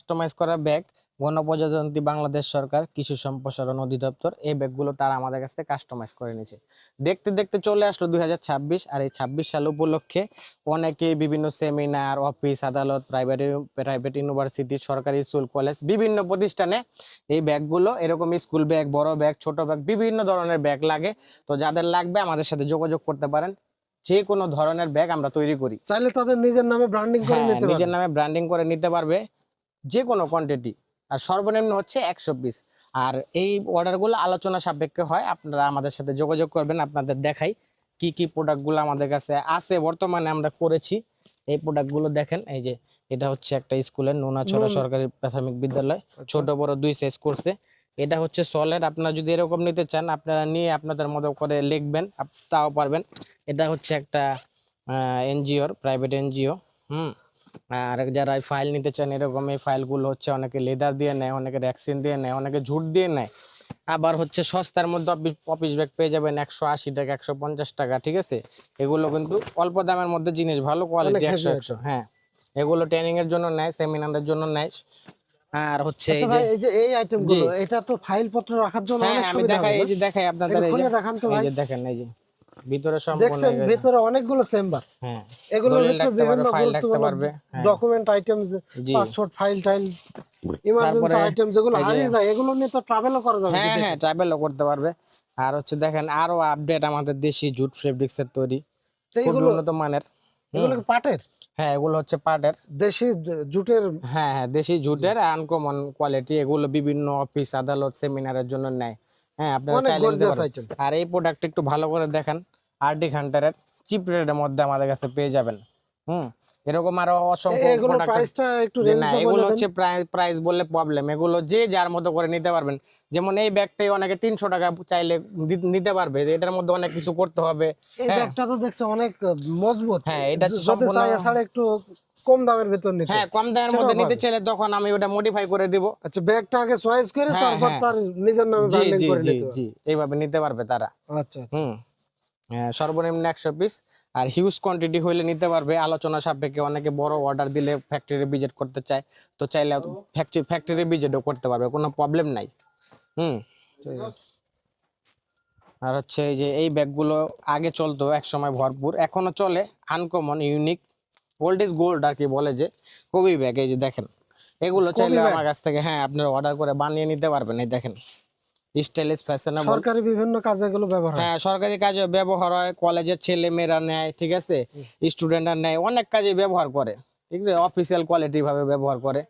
Customise করা bag গণপ্রজাতন্ত্রী বাংলাদেশ সরকার কৃষি সম্প্রসারণ অধিদপ্তর এই ব্যাগগুলো তারা আমাদের কাছ থেকে কাস্টমাইজ করে নিয়েছে। দেখতে দেখতে চলে আসলো 2026, আর এই 26 সাল উপলক্ষে অনেকে বিভিন্ন সেমিনার, অফিস আদালত, প্রাইভেট ইউনিভার্সিটি, সরকারি স্কুল, কলেজ, বিভিন্ন প্রতিষ্ঠানে এই ব্যাগগুলো এরকম স্কুল ব্যাগ, বড় ব্যাগ, ছোট ব্যাগ, বিভিন্ন ধরনের ব্যাগ লাগে। তো যাদের লাগবে আমাদের সাথে যোগাযোগ করতে পারেন। যে কোনো ধরনের ব্যাগ আমরা তৈরি করি। চাইলে তাদের নিজের নামে ব্র্যান্ডিং করে নিতে পারবে। নিজের নামে ব্র্যান্ডিং করে নিতে পারবে যে কোনো কোয়ান্টিটি, আর সর্বনিম্ন হচ্ছে 100 পিস। আর এই অর্ডারগুলো আলোচনা সাপেক্ষে হয়। আপনারা আমাদের সাথে যোগাযোগ করবেন। আপনাদের দেখাই কি কি প্রোডাক্টগুলো আমাদের কাছে আছে বর্তমানে আমরা করেছি। এই প্রোডাক্টগুলো দেখেন, এই যে এটা হচ্ছে একটা স্কুলের নোনাছড়া সরকারি প্রাথমিক বিদ্যালয়, ছোট বড় 2 সাইজ করছে। এটা হচ্ছে সলের, আপনারা যদি এরকম নিতে চান আপনারা নিয়ে আপনাদের মতো করে লিখবেন, তাও পারবেন। এটা হচ্ছে একটা এনজিওর, প্রাইভেট এনজিও। আর যারা ফাইল নিতে চান এরকম, এই ফাইলগুলো হচ্ছে অনেকে লেদার দিয়ে নেয়, অনেকে র্যাক্সিন দিয়ে নেয়, অনেকে ঝুট দিয়ে নেয়। আবার হচ্ছে সস্তার মধ্যে অফিস ব্যাগ পেয়ে যাবেন 180 টাকা, 150 টাকা, ঠিক আছে। এগুলো কিন্তু অল্প দামের মধ্যে জিনিস, ভালো কোয়ালিটি, 100। হ্যাঁ, এগুলো ট্রেনিং এর জন্য নেয়, সেমিনারের জন্য নেয়। আর হচ্ছে এই যে এই যে এই আইটেমগুলো, এটা তো ফাইল পত্র রাখার জন্য অনেক আমি সুবিধা দেখাই, হবে। এই যে দেখাই আপনাদের, এই যে দেখান তো এই ভাই। যে দেখেন, এই যে ভিতরে সম্পূর্ণ দেখছেন ভিতরে অনেকগুলো চেম্বার। হ্যাঁ, এগুলোর দলিল ভিতরে রাখতে পারবে, বিভিন্ন ফাইল রাখতে পারবে, document items, passport, file tile, emergency item যেগুলো হারিয়ে যায় এগুলো নিয়ে তো ট্রাভেলও করা যাবে। হ্যাঁ, ট্রাভেলও করতে পারবে। আর হচ্ছে দেখেন আরো আপডেট আমাদের দেশি জুট ফেব্রিক্স এর তৈরি, খুব উন্নত মানের। এগুলো কি পাটের? হ্যাঁ, এগুলো হচ্ছে পাটের, দেশি জুটের। হ্যাঁ, দেশি জুটের আনকমন কোয়ালিটি। এগুলো বিভিন্ন অফিস আদালত সেমিনারের জন্য নেয়। হ্যাঁ, আপনারা চাইলে নিতে পারেন। আর এই প্রোডাক্ট একটু ভালো করে দেখেন, আরডি হান্টারের চিপ রেটের মধ্যে আমাদের কাছে পেয়ে যাবেন। এরকম আরো অসংখ্য প্রোডাক্ট। প্রাইসটা একটু না, এগুলো হচ্ছে প্রাইস বললে প্রবলেম, এগুলো যে যার মতো করে নিতে পারবেন। যেমন এই ব্যাগটাই অনেকে 300 টাকা চাইলে নিতে পারবে, এটার মধ্যে অনেক কিছু করতে হবে। এই ব্যাগটা তো দেখছো অনেক মজবুত। হ্যাঁ, এটা সম্পূর্ণ এছাড়া একটু কম দামের ভিতর নিতে। হ্যাঁ, কম দামের মধ্যে নিতে চাইলে তখন আমি ওটা মডিফাই করে দিব। আচ্ছা, ব্যাগটা আগে চয়েস করে তারপর তার নিজের নামে ব্র্যান্ডিং করে নিতে হবে। জি, এইভাবে নিতে পারবে তারা। আচ্ছা। সর্বনিম্ন 100 পিস, আর হিউজ কোয়ান্টিটি হইলে নিতে পারবে আলোচনা সাপেক্ষে। অনেকে বড় অর্ডার দিলে ফ্যাক্টরি ভিজিট করতে চায়, তো চাইলে ফ্যাক্টরি ভিজিটও করতে পারবে, কোনো প্রবলেম নাই। আর হচ্ছে এই যে এই ব্যাগগুলো আগে চলতো এক সময় ভরপুর, এখনো চলে, uncommon, unique, old is gold আর কি বলে, যে কবি ব্যাগ। এই যে দেখেন, এগুলো চাইলে আমার কাছ থেকে আপনারা অর্ডার করে বানিয়ে নিতে পারবেন। এই দেখেন, স্টাইলিশ, ফ্যাশনেবল, সরকারি বিভিন্ন কাজে এগুলো ব্যবহার হয়। হ্যাঁ, সরকারি কাজে ব্যবহার হয়, কলেজের ছেলে মেয়েরা নেয়, ঠিক আছে, স্টুডেন্টরা নেয়, অনেক কাজে ব্যবহার করে, ঠিক আছে, অফিসিয়াল কোয়ালিটি ভাবে ব্যবহার করে।